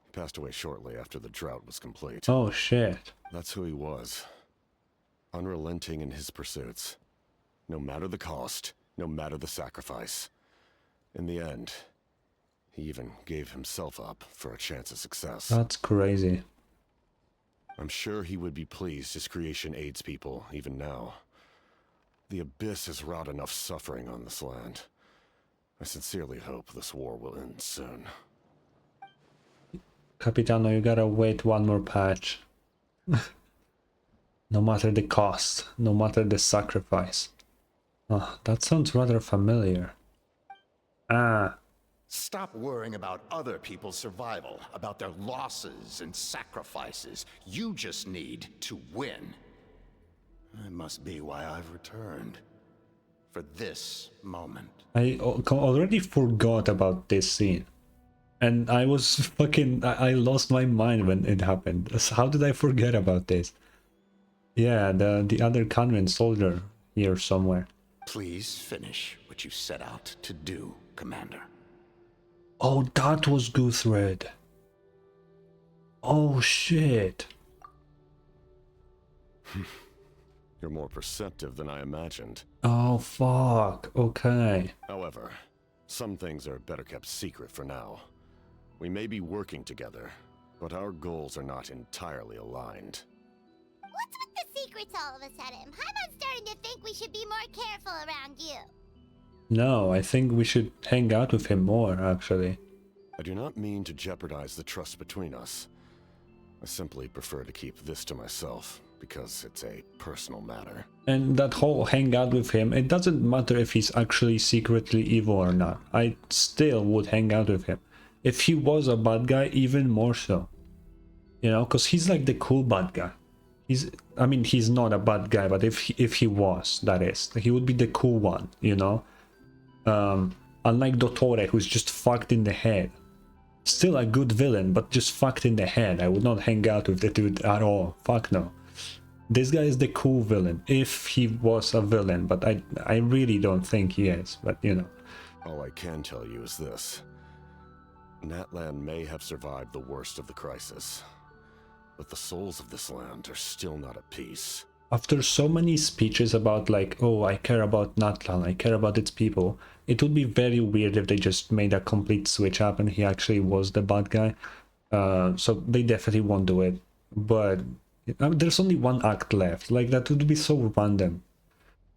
He passed away shortly after the drought was complete. Oh shit. That's who he was. Unrelenting in his pursuits. No matter the cost, no matter the sacrifice. In the end, he even gave himself up for a chance of success. That's crazy. I'm sure he would be pleased his creation aids people, even now. The Abyss has wrought enough suffering on this land. I sincerely hope this war will end soon. Capitano, you gotta wait one more patch. No matter the cost, no matter the sacrifice. Oh, that sounds rather familiar. Ah. Stop worrying about other people's survival, about their losses and sacrifices. You just need to win. That must be why I've returned. For this moment. I already forgot about this scene. And I was fucking... I lost my mind when it happened. How did I forget about this? Yeah, the other convent soldier here somewhere. Please finish what you set out to do, Commander. Oh, that was Guthred. Oh, shit. You're more perceptive than I imagined. Oh, fuck. Okay. However, some things are better kept secret for now. We may be working together, but our goals are not entirely aligned. What's with the secrets all of a sudden? Paimon's starting to think we should be more careful around you. No, I think we should hang out with him more, actually. I do not mean to jeopardize the trust between us. I simply prefer to keep this to myself, because it's a personal matter. And that whole hang out with him, it doesn't matter if he's actually secretly evil or not. I still would hang out with him. If he was a bad guy, even more so. You know, because he's like the cool bad guy. I mean, he's not a bad guy, but if he was, that is, he would be the cool one, you know? Unlike Dottore, who's just fucked in the head. Still a good villain, but just fucked in the head. I would not hang out with the dude at all. Fuck no. This guy is the cool villain, if he was a villain, but I really don't think he is, but you know. All I can tell you is this. Natlan may have survived the worst of the crisis, but the souls of this land are still not at peace. After so many speeches about like, oh, I care about Natlan, I care about its people, it would be very weird if they just made a complete switch up and he actually was the bad guy. So they definitely won't do it. But there's only one act left. Like, that would be so random.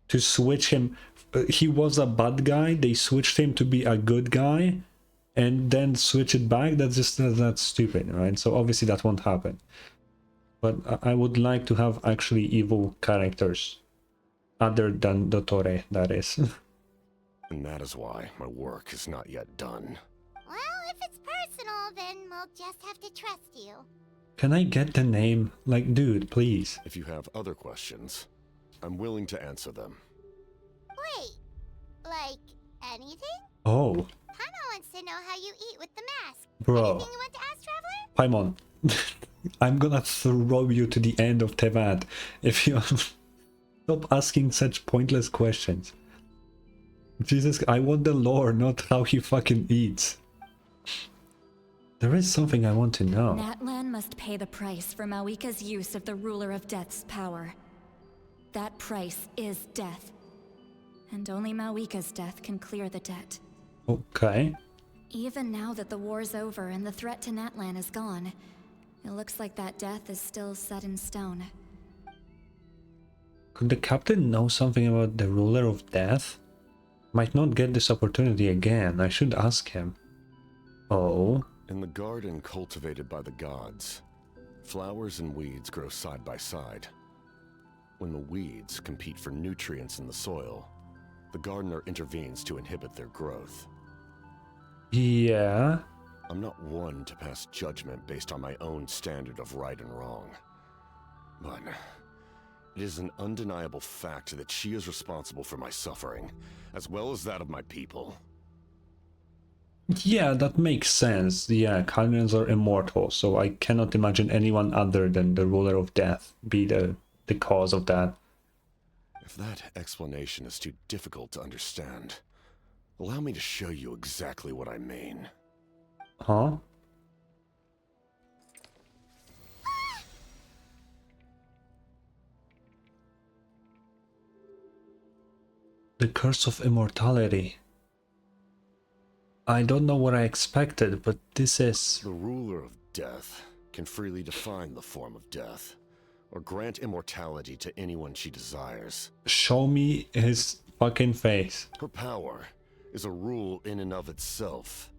To switch him, he was a bad guy, they switched him to be a good guy, and then switch it back. That's stupid, right? So obviously that won't happen. But I would like to have actually evil characters, other than Dottore, that is. And that is why my work is not yet done. Well, if it's personal, then we'll just have to trust you. Can I get the name? Like, dude, please. If you have other questions, I'm willing to answer them. Wait, like anything? Oh. Paimon wants to know how you eat with the mask. Bro. Anything you want to ask, Traveler? Paimon, I'm gonna throw you to the end of Tevat if you stop asking such pointless questions. Jesus, I want the lore, not how he fucking eats. There is something I want to know. Natlan must pay the price for Mawika's use of the Ruler of Death's power. That price is death. And only Mawika's death can clear the debt. Okay. Even now that the war's over and the threat to Natlan is gone, it looks like that death is still set in stone. Could the captain know something about the Ruler of Death? Might not get this opportunity again. I should ask him. Oh. In the garden cultivated by the gods, flowers and weeds grow side by side. When the weeds compete for nutrients in the soil, the gardener intervenes to inhibit their growth. Yeah. I'm not one to pass judgment based on my own standard of right and wrong. But it is an undeniable fact that she is responsible for my suffering, as well as that of my people. Yeah, that makes sense. Yeah, Caldrons are immortal, so I cannot imagine anyone other than the ruler of death be the cause of that. If that explanation is too difficult to understand, allow me to show you exactly what I mean. Huh? The curse of immortality. I don't know what I expected, but this is... The ruler of death can freely define the form of death, or grant immortality to anyone she desires. Show me his fucking face. Her power is a rule in and of itself.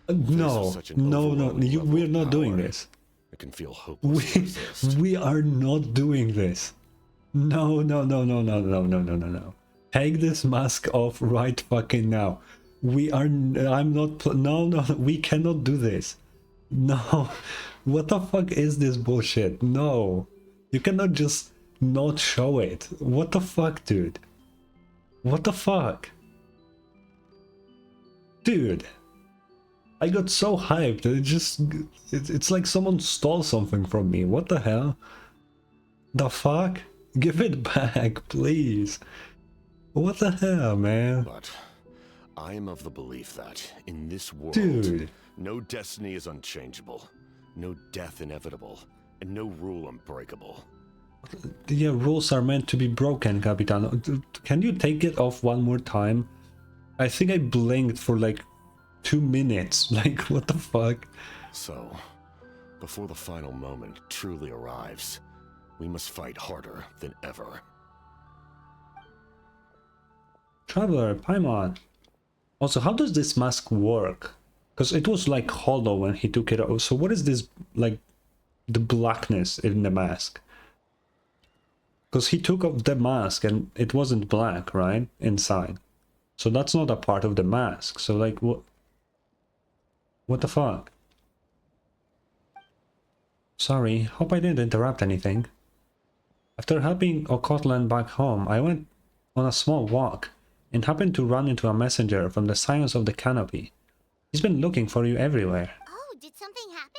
No, we're not doing this. It can feel hopeless to resist. We are not doing this. No. Take this mask off right fucking now. We cannot do this. No. What the fuck is this bullshit? No. You cannot just not show it. What the fuck, dude? What the fuck? Dude. I got so hyped that it's like someone stole something from me. What the hell? The fuck? Give it back, please. What the hell, man? But I am of the belief that in this world, dude, no destiny is unchangeable, no death inevitable, and no rule unbreakable. Yeah, rules are meant to be broken, Capitano. Can you take it off one more time? I think I blinked for like 2 minutes. Like, what the fuck? So, before the final moment truly arrives, we must fight harder than ever. Traveler, Paimon. Also, how does this mask work? Because it was like hollow when he took it off. So what is this, like, the blackness in the mask? Because he took off the mask and it wasn't black, right? Inside. So that's not a part of the mask. So, like, what the fuck? Sorry, hope I didn't interrupt anything. After helping Okotlan back home, I went on a small walk and happened to run into a messenger from the Scions of the Canopy. He's been looking for you everywhere. Oh, did something happen?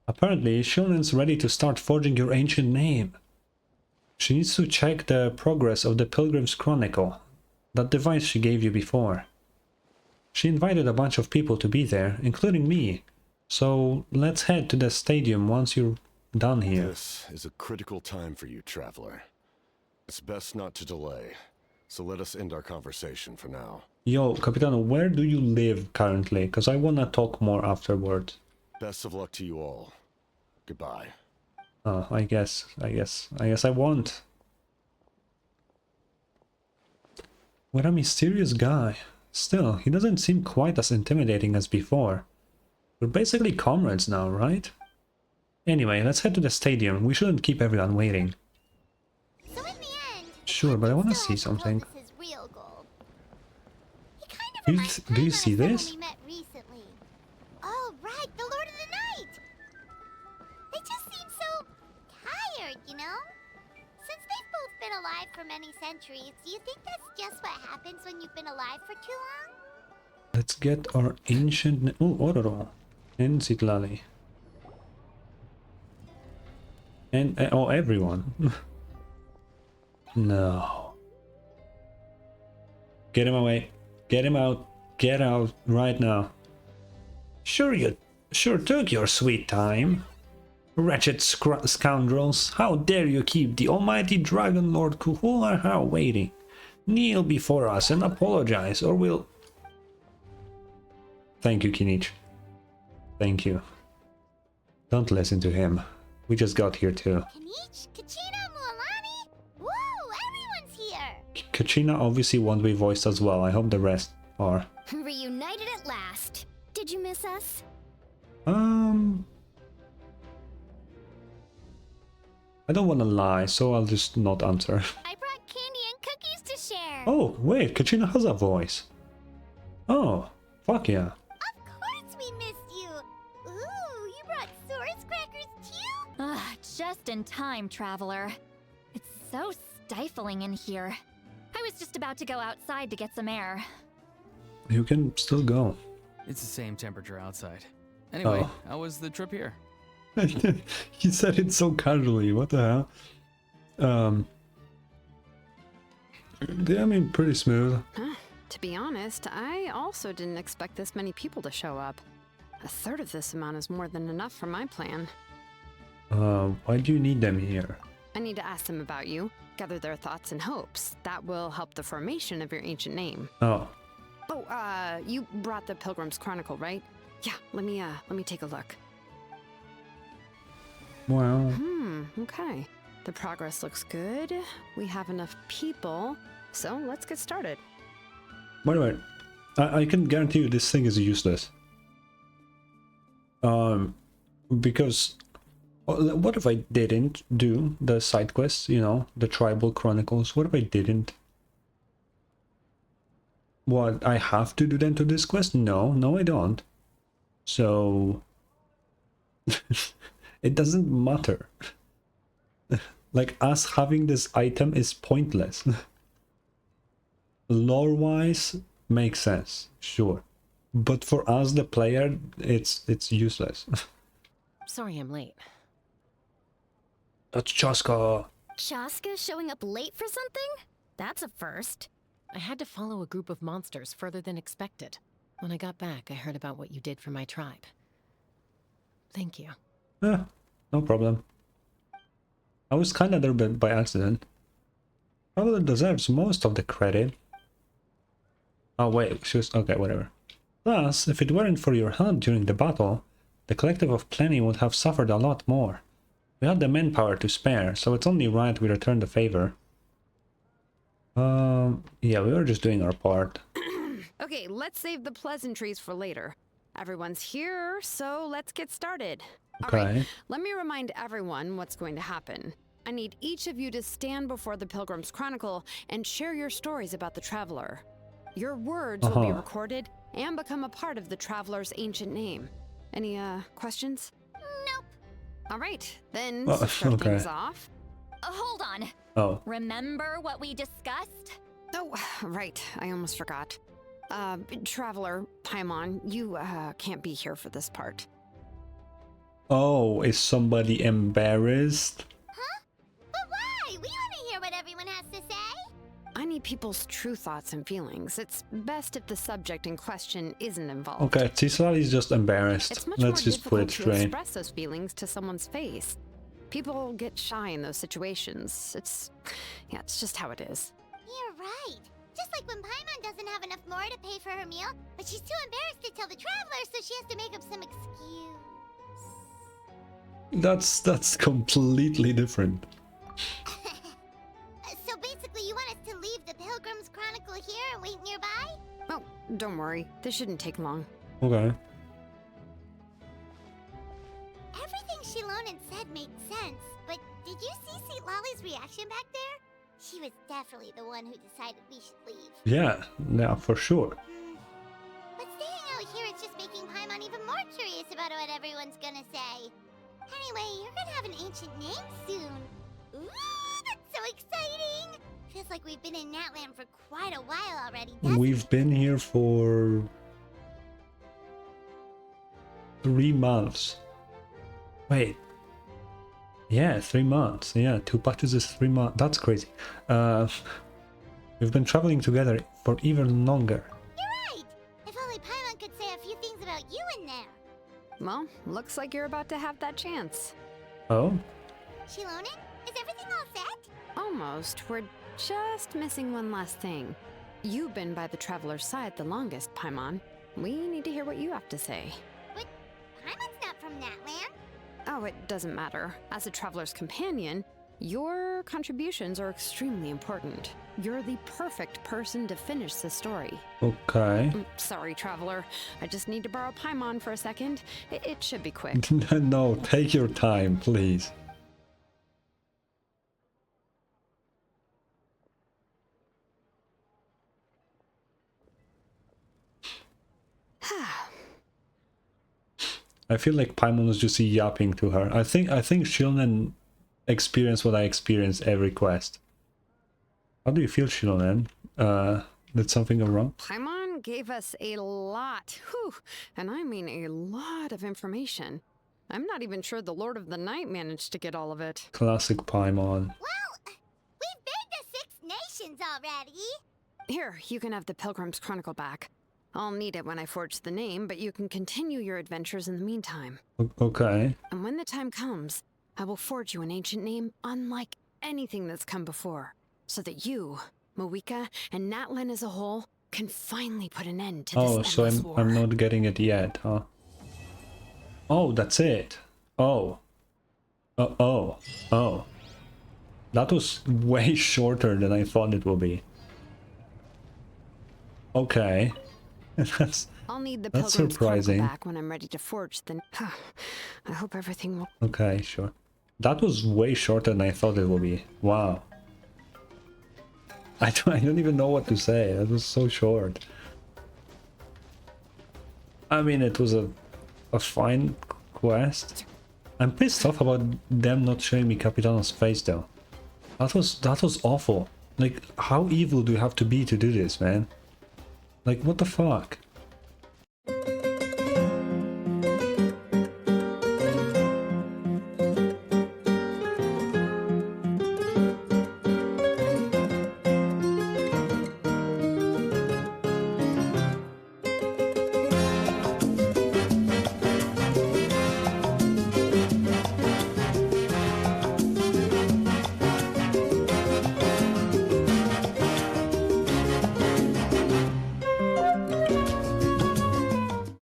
Apparently, Shunen's ready to start forging your ancient name. She needs to check the progress of the Pilgrim's Chronicle, that device she gave you before. She invited a bunch of people to be there, including me. So let's head to the stadium once you're done here. This is a critical time for you, Traveler. It's best not to delay, so let us end our conversation for now. Yo, Capitano, where do you live currently? Because I want to talk more afterwards. Best of luck to you all. Goodbye. Oh, I guess I won't. What a mysterious guy. Still, he doesn't seem quite as intimidating as before. We're basically comrades now, right? Anyway, let's head to the stadium. We shouldn't keep everyone waiting. So in the end, Sure, but I want to see something. his real goal. He kind of Do you, reminds do you Paimon see of someone this? we met recently. Oh, right, the Lord of the Night. They just seem so tired, you know? Since they've both been alive for many centuries, do you think that's just what happens when you've been alive for too long? Let's get our ancient... Oh, Ororo. And Zitlali. And... oh, everyone. No. Get him away. Get him out. Get out right now. Sure took your sweet time. Wretched scoundrels, how dare you keep the almighty Dragon Lord Kuhulahau waiting? Kneel before us and apologize, or we'll... Thank you, Kinich. Thank you. Don't listen to him. We just got here too. Kinich? Kachina? Mualani? Woo! Everyone's here! Kachina obviously won't be voiced as well. I hope the rest are. Reunited at last. Did you miss us? I don't want to lie, so I'll just not answer. I brought candy and cookies to share. Oh, wait, Kachina has a voice. Oh, fuck yeah. Of course we missed you. Ooh, you brought Source crackers too? Ah, just in time, traveler. It's so stifling in here. I was just about to go outside to get some air. You can still go. It's the same temperature outside. Anyway, Oh. how was the trip here? He said it so casually. What the hell? I mean, pretty smooth. To be honest, I also didn't expect this many people to show up. A third of this amount is more than enough for my plan. Why do you need them here? I need to ask them about you, gather their thoughts and hopes. That will help the formation of your ancient name. Oh, Oh, you brought the Pilgrim's Chronicle, right? Yeah, let me take a look. well, Okay. The progress looks good. We have enough people, so let's get started. by the way, I can guarantee you this thing is useless. Because what if I didn't do the side quests, you know, the Tribal Chronicles? What if I didn't? What, I have to do them to this quest? No, I don't. So it doesn't matter. Like, us having this item is pointless. Lore-wise, makes sense, sure. But for us, the player, it's useless. Sorry I'm late. That's Chaska. Chaska showing up late for something? That's a first. I had to follow a group of monsters further than expected. When I got back, I heard about what you did for my tribe. Thank you. Yeah, no problem. I was kinda there by accident. Probably deserves most of the credit. Oh wait, she was... okay, whatever. Plus, if it weren't for your help during the battle, the Collective of Plenty would have suffered a lot more. We had the manpower to spare, so it's only right we return the favor. Yeah, we were just doing our part. Okay, let's save the pleasantries for later. Everyone's here, so let's get started. Okay. All right, let me remind everyone what's going to happen. I need each of you to stand before the Pilgrim's Chronicle and share your stories about the Traveler. Your words will be recorded and become a part of the Traveler's ancient name. Any, questions? Nope. All right, then to start okay. things off. Hold on. Oh. Remember what we discussed? Oh, right, I almost forgot. Traveler, Paimon, you, can't be here for this part. Oh, is somebody embarrassed? Huh? But why? We want to hear what everyone has to say. I need people's true thoughts and feelings. It's best if the subject in question isn't involved. Okay, Tisla is just embarrassed. It's much Let's more just put difficult it to straight. express those feelings to someone's face. People get shy in those situations. It's just how it is. You're right. Just like when Paimon doesn't have enough more to pay for her meal, but she's too embarrassed to tell the traveler, so she has to make up some excuse. That's completely different. So basically, you want us to leave the Pilgrim's Chronicle here and wait nearby? Oh, don't worry. This shouldn't take long. Okay. Everything Shilonen said made sense, but did you see Sweet Lolly's reaction back there? She was definitely the one who decided we should leave. Yeah, for sure. But staying out here is just making Paimon even more curious about what everyone's gonna say. Anyway, you're gonna have an ancient name soon. Ooh, that's so exciting! Feels like we've been in Natlan for quite a while already, doesn't We've been here for 3 months. Wait. Yeah, 3 months. Yeah, 2 patches is 3 months. That's crazy. We've been traveling together for even longer. You're right! If only Paimon could say a few things about you in there. Well, looks like you're about to have that chance. Oh? Shilonen, is everything all set? Almost. We're just missing one last thing. You've been by the Traveler's side the longest, Paimon. We need to hear what you have to say. But Paimon's not from Natlan. Oh, it doesn't matter. As a Traveler's companion, Your contributions are extremely important. You're the perfect person to finish the story. Okay. Sorry, Traveler. I just need to borrow Paimon for a second. It should be quick. No, take your time, please. I feel like Paimon was just yapping to her. I think Shilonen experienced what I experience every quest. How do you feel, Shilonen? Did something go wrong? Paimon gave us a lot, whew, and I mean a lot of information. I'm not even sure the Lord of the Night managed to get all of it. Classic Paimon. Well, we've been to 6 nations already. Here, you can have the Pilgrim's Chronicle back. I'll need it when I forge the name, but you can continue your adventures in the meantime. Okay. And when the time comes, I will forge you an ancient name unlike anything that's come before, so that you, Moika, and Natlan as a whole can finally put an end to this so endless war. I'm not getting it yet, huh? Oh, that's it. Oh. Oh. That was way shorter than I thought it would be. Okay. I'll need the that's Pilgrim's surprising. Chronicle back when I'm ready to forge the... I hope everything will... Okay, sure. That was way shorter than I thought it would be. Wow. I don't even know what to say. That was so short. I mean, it was a fine quest. I'm pissed off about them not showing me Capitano's face though. That was awful. Like, how evil do you have to be to do this, man? Like, what the fuck?